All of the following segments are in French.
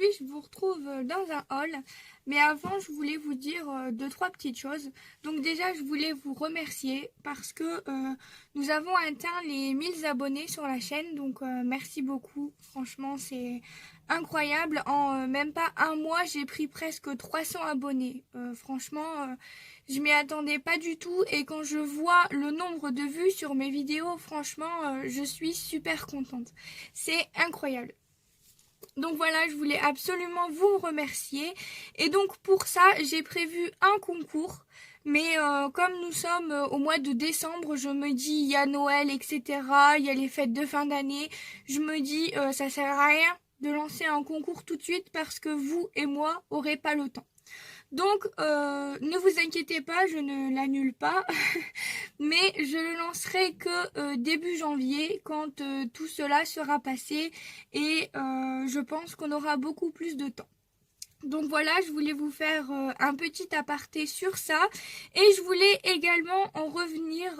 aujourd'hui je vous retrouve dans un hall, mais avant je voulais vous dire deux trois petites choses. Donc déjà je voulais vous remercier parce que nous avons atteint les 1000 abonnés sur la chaîne, donc merci beaucoup, franchement c'est incroyable. En même pas un mois j'ai pris presque 300 abonnés, franchement je m'y attendais pas du tout et quand je vois le nombre de vues sur mes vidéos, franchement je suis super contente, c'est incroyable. Donc voilà, je voulais absolument vous remercier. Et donc pour ça, j'ai prévu un concours. Mais comme nous sommes au mois de décembre, je me dis, il y a Noël, etc. Il y a les fêtes de fin d'année. Je me dis, ça sert à rien de lancer un concours tout de suite parce que vous et moi n'aurez pas le temps. Donc, ne vous inquiétez pas, je ne l'annule pas, mais je le lancerai que début janvier, quand tout cela sera passé et je pense qu'on aura beaucoup plus de temps. Donc voilà, je voulais vous faire un petit aparté sur ça et je voulais également en revenir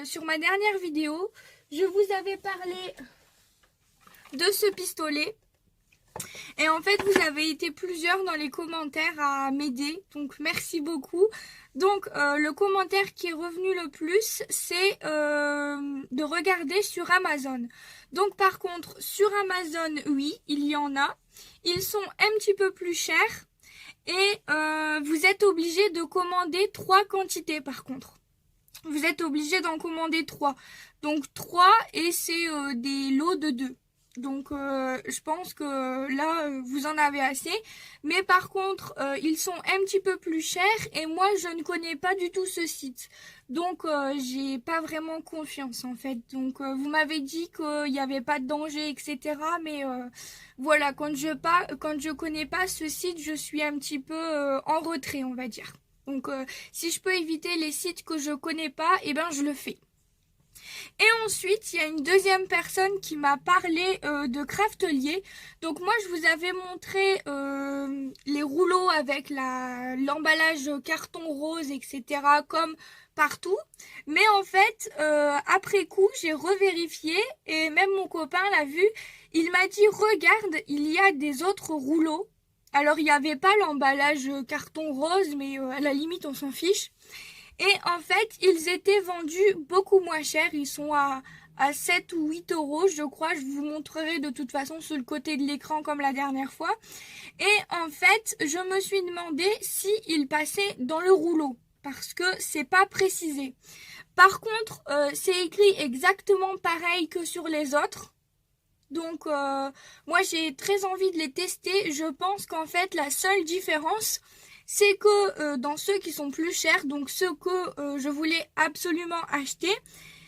sur ma dernière vidéo. Je vous avais parlé de ce pistolet. Et en fait, vous avez été plusieurs dans les commentaires à m'aider, donc merci beaucoup. Donc, le commentaire qui est revenu le plus, c'est de regarder sur Amazon. Donc, par contre, sur Amazon, oui, il y en a. Ils sont un petit peu plus chers et vous êtes obligé de commander 3 quantités, par contre. Vous êtes obligé d'en commander 3. Donc, 3 et c'est des lots de 2. Donc je pense que là vous en avez assez, mais par contre ils sont un petit peu plus chers et moi je ne connais pas du tout ce site, donc j'ai pas vraiment confiance en fait. Donc vous m'avez dit qu'il n'y avait pas de danger, etc., mais voilà, quand je connais pas ce site, je suis un petit peu en retrait, on va dire. Donc si je peux éviter les sites que je connais pas, eh ben je le fais. Et ensuite, il y a une deuxième personne qui m'a parlé de Craftelier. Donc moi, je vous avais montré les rouleaux avec l'emballage carton rose, etc., comme partout. Mais en fait, après coup, j'ai revérifié et même mon copain l'a vu. Il m'a dit, regarde, il y a des autres rouleaux. Alors, il n'y avait pas l'emballage carton rose, mais à la limite, on s'en fiche. Et en fait, ils étaient vendus beaucoup moins cher. Ils sont à 7 ou 8 euros, je crois. Je vous montrerai de toute façon sur le côté de l'écran comme la dernière fois. Et en fait, je me suis demandé s'ils passaient dans le rouleau, parce que c'est pas précisé. Par contre, c'est écrit exactement pareil que sur les autres. Donc, moi, j'ai très envie de les tester. Je pense qu'en fait, la seule différence, c'est que dans ceux qui sont plus chers, donc ceux que je voulais absolument acheter,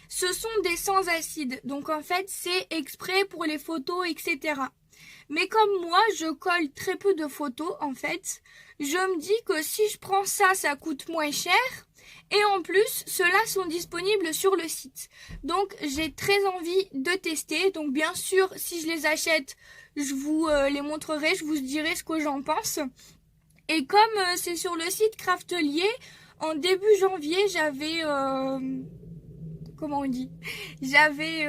ce sont des sans acide. Donc en fait, c'est exprès pour les photos, etc. Mais comme moi, je colle très peu de photos, en fait, je me dis que si je prends ça, ça coûte moins cher. Et en plus, ceux-là sont disponibles sur le site. Donc j'ai très envie de tester. Donc bien sûr, si je les achète, je vous les montrerai, je vous dirai ce que j'en pense. Et comme c'est sur le site Craftelier, en début janvier, j'avais... comment on dit? J'avais...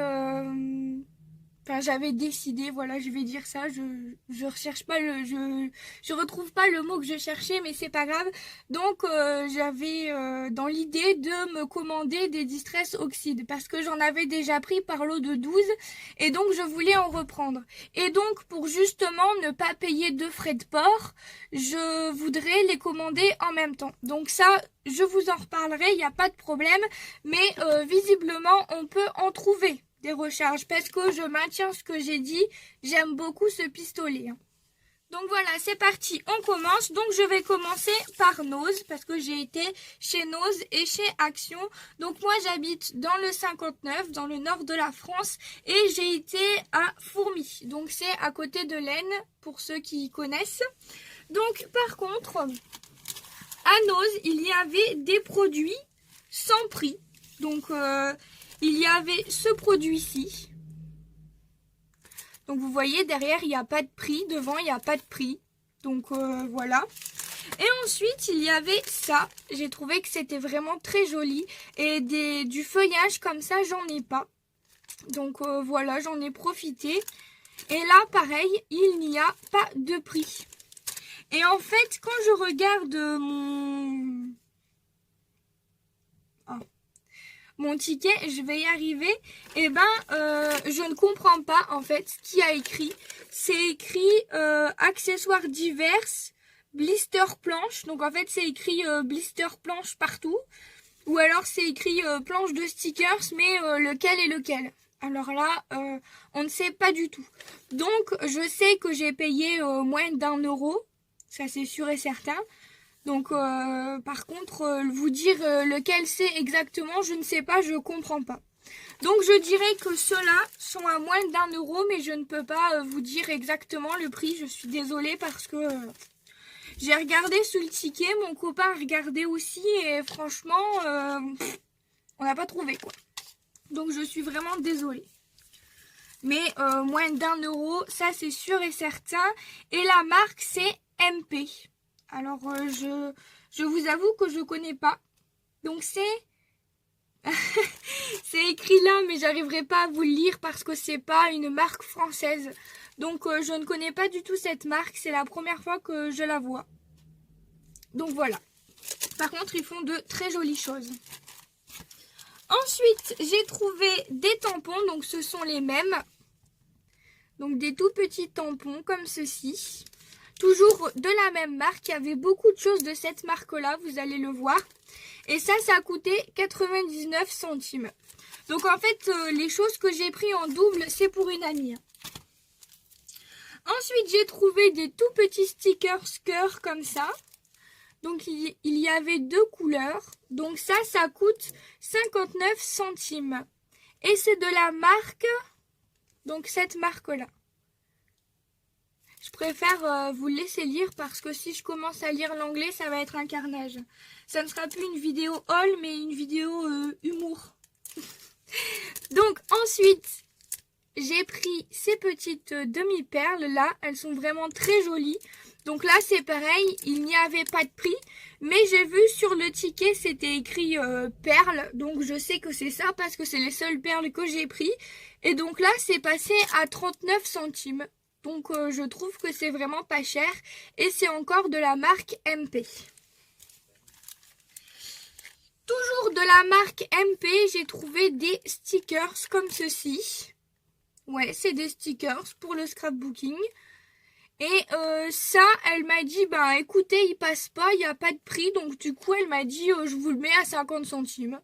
Enfin, j'avais décidé, voilà, je vais dire ça, je recherche pas je retrouve pas le mot que je cherchais, mais c'est pas grave. Donc, j'avais dans l'idée de me commander des Distress Oxide, parce que j'en avais déjà pris par lot de 12, et donc je voulais en reprendre. Et donc, pour justement ne pas payer de frais de port, je voudrais les commander en même temps. Donc ça, je vous en reparlerai, il n'y a pas de problème, mais visiblement, on peut en trouver des recharges, parce que je maintiens ce que j'ai dit, j'aime beaucoup ce pistolet. Donc voilà, c'est parti, on commence. Donc je vais commencer par Nose, parce que j'ai été chez Nose et chez Action. Donc moi j'habite dans le 59, dans le nord de la France, et j'ai été à Fourmi. Donc c'est à côté de l'Aisne, pour ceux qui connaissent. Donc par contre, à Nose, il y avait des produits sans prix. Donc il y avait ce produit-ci. Donc vous voyez, derrière, il n'y a pas de prix. Devant, il n'y a pas de prix. Donc voilà. Et ensuite, il y avait ça. J'ai trouvé que c'était vraiment très joli. Et du feuillage comme ça, j'en ai pas. Donc voilà, j'en ai profité. Et là, pareil, il n'y a pas de prix. Et en fait, quand je regarde mon ticket, je vais y arriver, et je ne comprends pas en fait ce qu'il y a écrit. C'est écrit accessoires divers, blister planche. Donc en fait c'est écrit blister planche partout. Ou alors c'est écrit planche de stickers, mais lequel est lequel? Alors là, on ne sait pas du tout. Donc je sais que j'ai payé moins d'1 €, ça c'est sûr et certain. Donc par contre, vous dire lequel c'est exactement, je ne sais pas, je comprends pas. Donc je dirais que ceux-là sont à moins d'1 €, mais je ne peux pas vous dire exactement le prix. Je suis désolée parce que j'ai regardé sur le ticket, mon copain a regardé aussi et franchement, on n'a pas trouvé quoi. Donc je suis vraiment désolée. Mais moins d'1 €, ça c'est sûr et certain. Et la marque c'est MP. Alors je vous avoue que je connais pas. Donc c'est c'est écrit là, mais j'arriverai pas à vous le lire parce que c'est pas une marque française. Donc je ne connais pas du tout cette marque, c'est la première fois que je la vois. Donc voilà. Par contre, ils font de très jolies choses. Ensuite, j'ai trouvé des tampons, donc ce sont les mêmes. Donc des tout petits tampons comme ceci. Toujours de la même marque, il y avait beaucoup de choses de cette marque-là, vous allez le voir. Et ça a coûté 99 centimes. Donc en fait, les choses que j'ai pris en double, c'est pour une amie. Ensuite, j'ai trouvé des tout petits stickers cœur comme ça. Donc il y avait 2 couleurs. Donc ça coûte 59 centimes. Et c'est de la marque, donc cette marque-là. Je préfère vous laisser lire parce que si je commence à lire l'anglais, ça va être un carnage. Ça ne sera plus une vidéo haul, mais une vidéo humour. Donc ensuite, j'ai pris ces petites demi-perles là. Elles sont vraiment très jolies. Donc là, c'est pareil, il n'y avait pas de prix. Mais j'ai vu sur le ticket, c'était écrit perles. Donc je sais que c'est ça parce que c'est les seules perles que j'ai pris. Et donc là, c'est passé à 39 centimes. Donc je trouve que c'est vraiment pas cher. Et c'est encore de la marque MP. Toujours de la marque MP, j'ai trouvé des stickers comme ceci. Ouais, c'est des stickers pour le scrapbooking. Et ça, elle m'a dit, écoutez, il passe pas, il n'y a pas de prix. Donc du coup, elle m'a dit, je vous le mets à 50 centimes.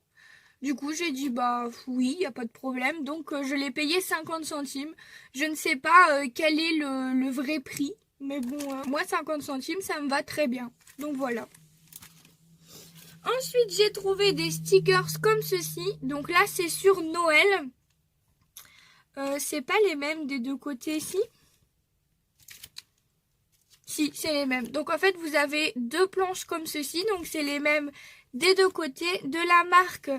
Du coup, j'ai dit, oui, il n'y a pas de problème. Donc je l'ai payé 50 centimes. Je ne sais pas quel est le vrai prix. Mais bon, moi, 50 centimes, ça me va très bien. Donc voilà. Ensuite, j'ai trouvé des stickers comme ceci. Donc là, c'est sur Noël. C'est pas les mêmes des deux côtés ici. Si, c'est les mêmes. Donc en fait, vous avez 2 planches comme ceci. Donc c'est les mêmes des deux côtés de la marque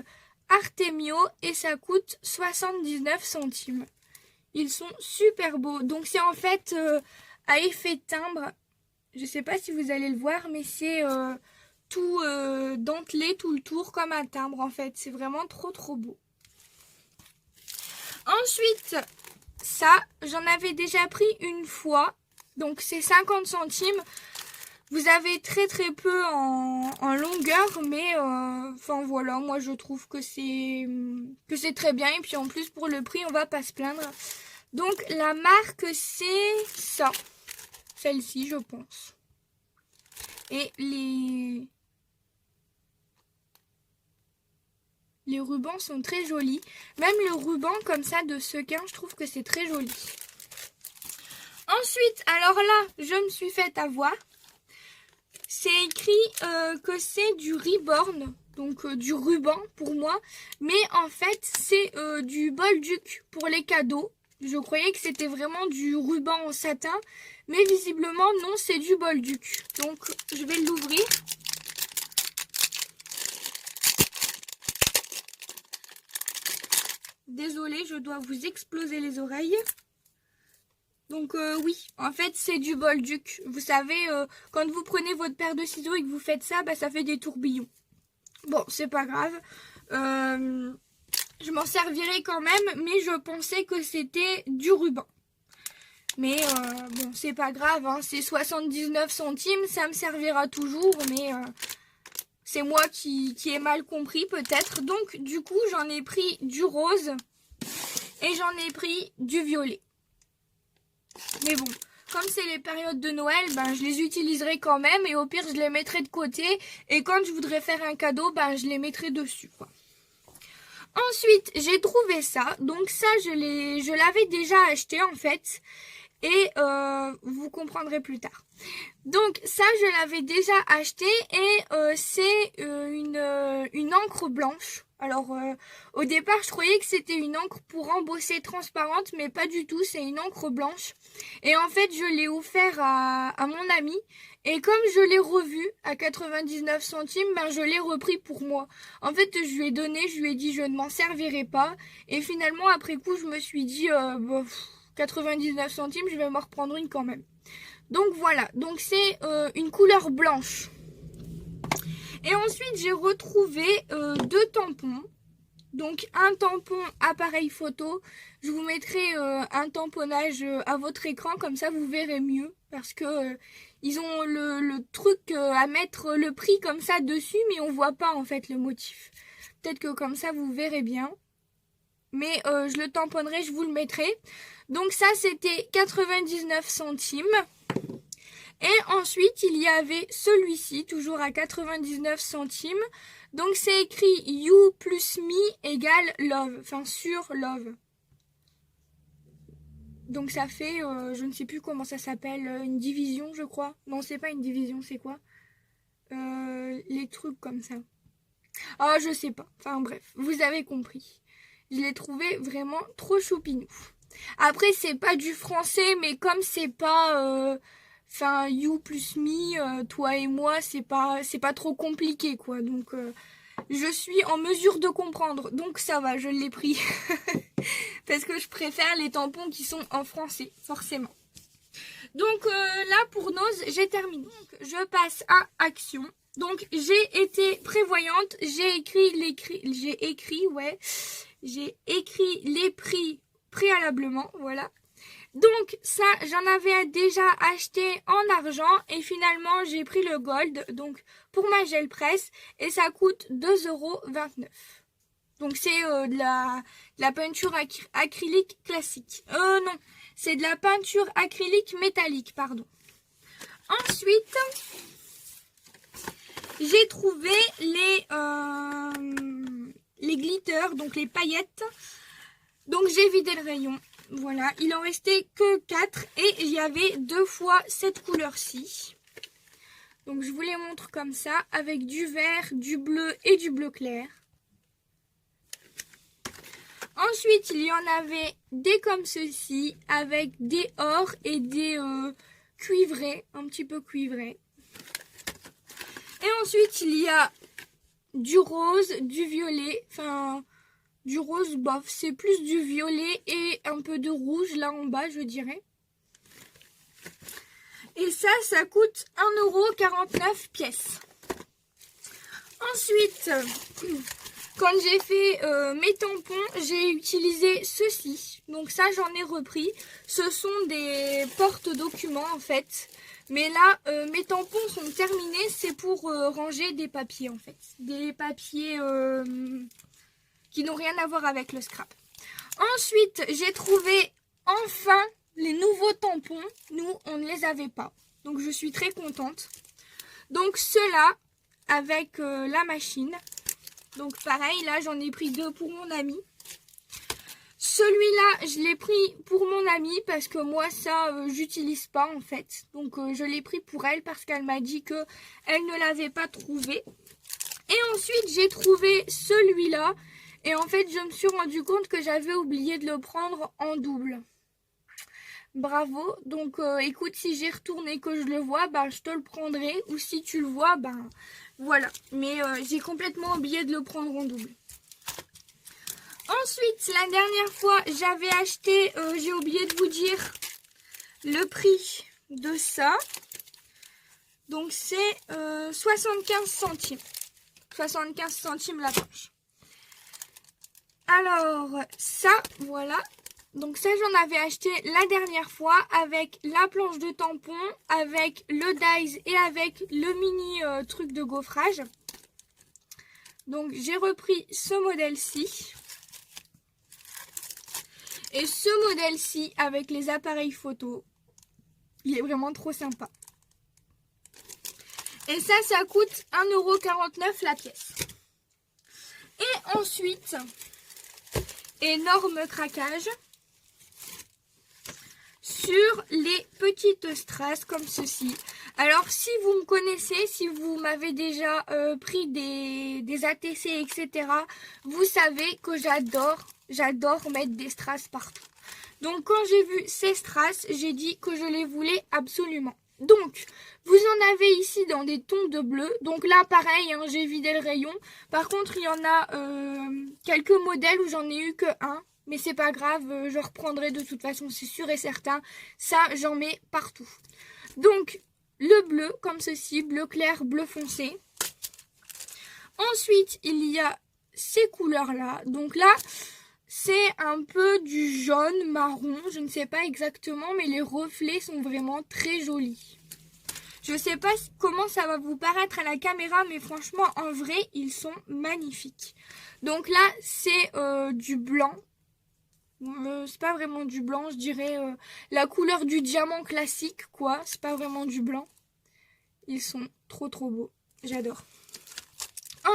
Artemio. Et ça coûte 79 centimes. Ils sont super beaux. Donc c'est en fait à effet timbre. Je sais pas si vous allez le voir, mais c'est tout dentelé tout le tour comme un timbre en fait. C'est vraiment trop beau. Ensuite, ça, j'en avais déjà pris une fois. Donc c'est 50 centimes. Vous avez très peu en longueur, mais enfin voilà, moi je trouve que c'est très bien. Et puis en plus pour le prix, on va pas se plaindre. Donc la marque c'est ça. Celle-ci je pense. Et les rubans sont très jolis. Même le ruban comme ça de sequin, je trouve que c'est très joli. Ensuite, alors là, je me suis fait avoir. C'est écrit que c'est du Reborn, donc du ruban pour moi. Mais en fait, c'est du Bolduc pour les cadeaux. Je croyais que c'était vraiment du ruban en satin. Mais visiblement, non, c'est du Bolduc. Donc, je vais l'ouvrir. Désolée, je dois vous exploser les oreilles. Donc oui, en fait c'est du Bolduc. Vous savez, quand vous prenez votre paire de ciseaux et que vous faites ça, ça fait des tourbillons. Bon, c'est pas grave. Je m'en servirai quand même, mais je pensais que c'était du ruban. Mais bon, c'est pas grave, hein, c'est 79 centimes, ça me servira toujours, mais c'est moi qui ai mal compris peut-être. Donc du coup, j'en ai pris du rose et j'en ai pris du violet. Mais bon, comme c'est les périodes de Noël, ben, je les utiliserai quand même et au pire, je les mettrai de côté. Et quand je voudrais faire un cadeau, ben, je les mettrai dessus, quoi. Ensuite, j'ai trouvé ça. Donc ça, je l'avais déjà acheté en fait. Et vous comprendrez plus tard. Donc ça, je l'avais déjà acheté et c'est une encre blanche. Alors au départ, je croyais que c'était une encre pour embosser transparente, mais pas du tout, c'est une encre blanche. Et en fait, je l'ai offert à mon ami. Et comme je l'ai revu à 99 centimes, ben je l'ai repris pour moi. En fait, je lui ai donné, je lui ai dit je ne m'en servirai pas. Et finalement, après coup, je me suis dit 99 centimes, je vais m'en reprendre une quand même. Donc voilà, donc c'est une couleur blanche. Et ensuite, j'ai retrouvé deux tampons. Donc un tampon appareil photo. Je vous mettrai un tamponnage à votre écran, comme ça vous verrez mieux. Parce que ils ont le truc à mettre le prix comme ça dessus, mais on voit pas en fait le motif. Peut-être que comme ça vous verrez bien. Mais je le tamponnerai, je vous le mettrai. Donc ça, c'était 99 centimes. Et ensuite, il y avait celui-ci, toujours à 99 centimes. Donc c'est écrit You plus me égale love, enfin sur love. Donc ça fait, je ne sais plus comment ça s'appelle, une division je crois. Non, c'est pas une division, c'est quoi les trucs comme ça. Ah, je sais pas. Enfin bref, vous avez compris. Je l'ai trouvé vraiment trop choupinou. Après, c'est pas du français, mais comme c'est pas... Enfin, you plus me, toi et moi, c'est pas trop compliqué, quoi. Donc, je suis en mesure de comprendre. Donc, ça va, je l'ai pris. Parce que je préfère les tampons qui sont en français, forcément. Donc, là, pour Nose, j'ai terminé. Donc, je passe à action. Donc, j'ai été prévoyante. J'ai écrit les prix préalablement, voilà. Donc ça, j'en avais déjà acheté en argent et finalement j'ai pris le gold donc pour ma gel presse et ça coûte 2,29 €. Donc c'est de la peinture acrylique classique. Non, c'est de la peinture acrylique métallique, pardon. Ensuite, j'ai trouvé les glitters, donc les paillettes. Donc j'ai vidé le rayon. Voilà, il en restait que 4 et il y avait 2 fois cette couleur-ci. Donc je vous les montre comme ça, avec du vert, du bleu et du bleu clair. Ensuite, il y en avait des comme ceci, avec des or et des cuivrés, un petit peu cuivrés. Et ensuite, il y a du rose, du violet, enfin... Du rose bof, c'est plus du violet et un peu de rouge là en bas, je dirais. Et ça coûte 1,49 € pièce. Ensuite, quand j'ai fait mes tampons, j'ai utilisé ceci. Donc ça, j'en ai repris. Ce sont des porte-documents en fait. Mais là, mes tampons sont terminés. C'est pour ranger des papiers en fait. Des papiers... qui n'ont rien à voir avec le scrap. Ensuite, j'ai trouvé enfin les nouveaux tampons. Nous, on ne les avait pas. Donc, je suis très contente. Donc, ceux-là, avec la machine. Donc, pareil, là, j'en ai pris 2 pour mon ami. Celui-là, je l'ai pris pour mon ami parce que moi, ça, j'utilise pas, en fait. Donc, je l'ai pris pour elle parce qu'elle m'a dit que elle ne l'avait pas trouvé. Et ensuite, j'ai trouvé celui-là. Et en fait, je me suis rendu compte que j'avais oublié de le prendre en double. Bravo. Donc, écoute, si j'y retourne et que je le vois, ben, je te le prendrai. Ou si tu le vois, ben, voilà. Mais j'ai complètement oublié de le prendre en double. Ensuite, la dernière fois, j'avais acheté, j'ai oublié de vous dire le prix de ça. Donc, c'est 75 centimes. 75 centimes la poche. Alors, ça, voilà. Donc ça, j'en avais acheté la dernière fois avec la planche de tampon, avec le dies et avec le mini truc de gaufrage. Donc j'ai repris ce modèle-ci. Et ce modèle-ci avec les appareils photo, il est vraiment trop sympa. Et ça coûte 1,49 € la pièce. Et ensuite, énorme craquage sur les petites strass comme ceci. Alors si vous me connaissez, si vous m'avez déjà pris des ATC, etc., vous savez que j'adore mettre des strass partout. Donc quand j'ai vu ces strass, j'ai dit que je les voulais absolument. Donc, vous en avez ici dans des tons de bleu. Donc là, pareil, hein, j'ai vidé le rayon. Par contre, il y en a quelques modèles où j'en ai eu que un. Mais c'est pas grave, je reprendrai de toute façon, c'est sûr et certain. Ça, j'en mets partout. Donc, le bleu, comme ceci, bleu clair, bleu foncé. Ensuite, il y a ces couleurs-là. Donc là, c'est un peu du jaune, marron, je ne sais pas exactement, mais les reflets sont vraiment très jolis. Je ne sais pas comment ça va vous paraître à la caméra, mais franchement, en vrai, ils sont magnifiques. Donc là, c'est du blanc. C'est pas vraiment du blanc, je dirais la couleur du diamant classique, quoi. C'est pas vraiment du blanc. Ils sont trop beaux. J'adore.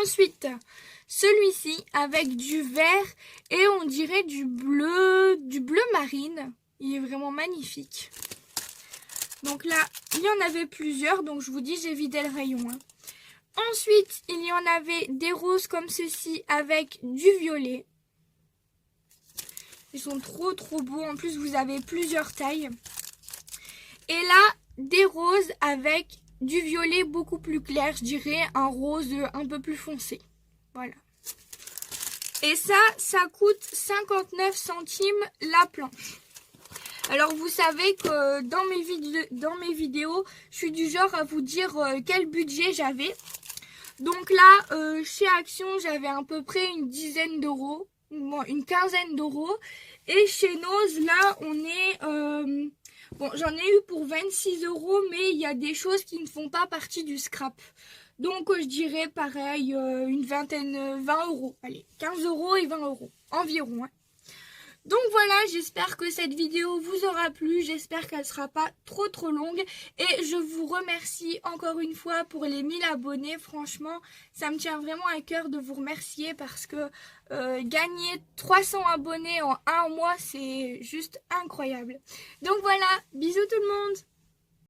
Ensuite, celui-ci avec du vert et on dirait du bleu marine. Il est vraiment magnifique. Donc là, il y en avait plusieurs, donc je vous dis, j'ai vidé le rayon. Hein. Ensuite, il y en avait des roses comme ceci avec du violet. Ils sont trop beaux. En plus, vous avez plusieurs tailles. Et là, des roses avec du violet beaucoup plus clair, je dirais un rose un peu plus foncé. Voilà. Et ça coûte 59 centimes la planche. Alors vous savez que dans mes vidéos, je suis du genre à vous dire quel budget j'avais. Donc là, chez Action, j'avais à peu près une dizaine d'euros, une quinzaine d'euros. Et chez Nose, là, on est... bon, j'en ai eu pour 26 €, mais il y a des choses qui ne font pas partie du scrap. Donc, je dirais pareil, une vingtaine, 20 €. Allez, 15 € et 20 € environ. Hein. Donc voilà, j'espère que cette vidéo vous aura plu. J'espère qu'elle ne sera pas trop longue. Et je vous remercie encore une fois pour les 1000 abonnés. Franchement, ça me tient vraiment à cœur de vous remercier parce que gagner 300 abonnés en un mois, c'est juste incroyable. Donc voilà, bisous tout le monde!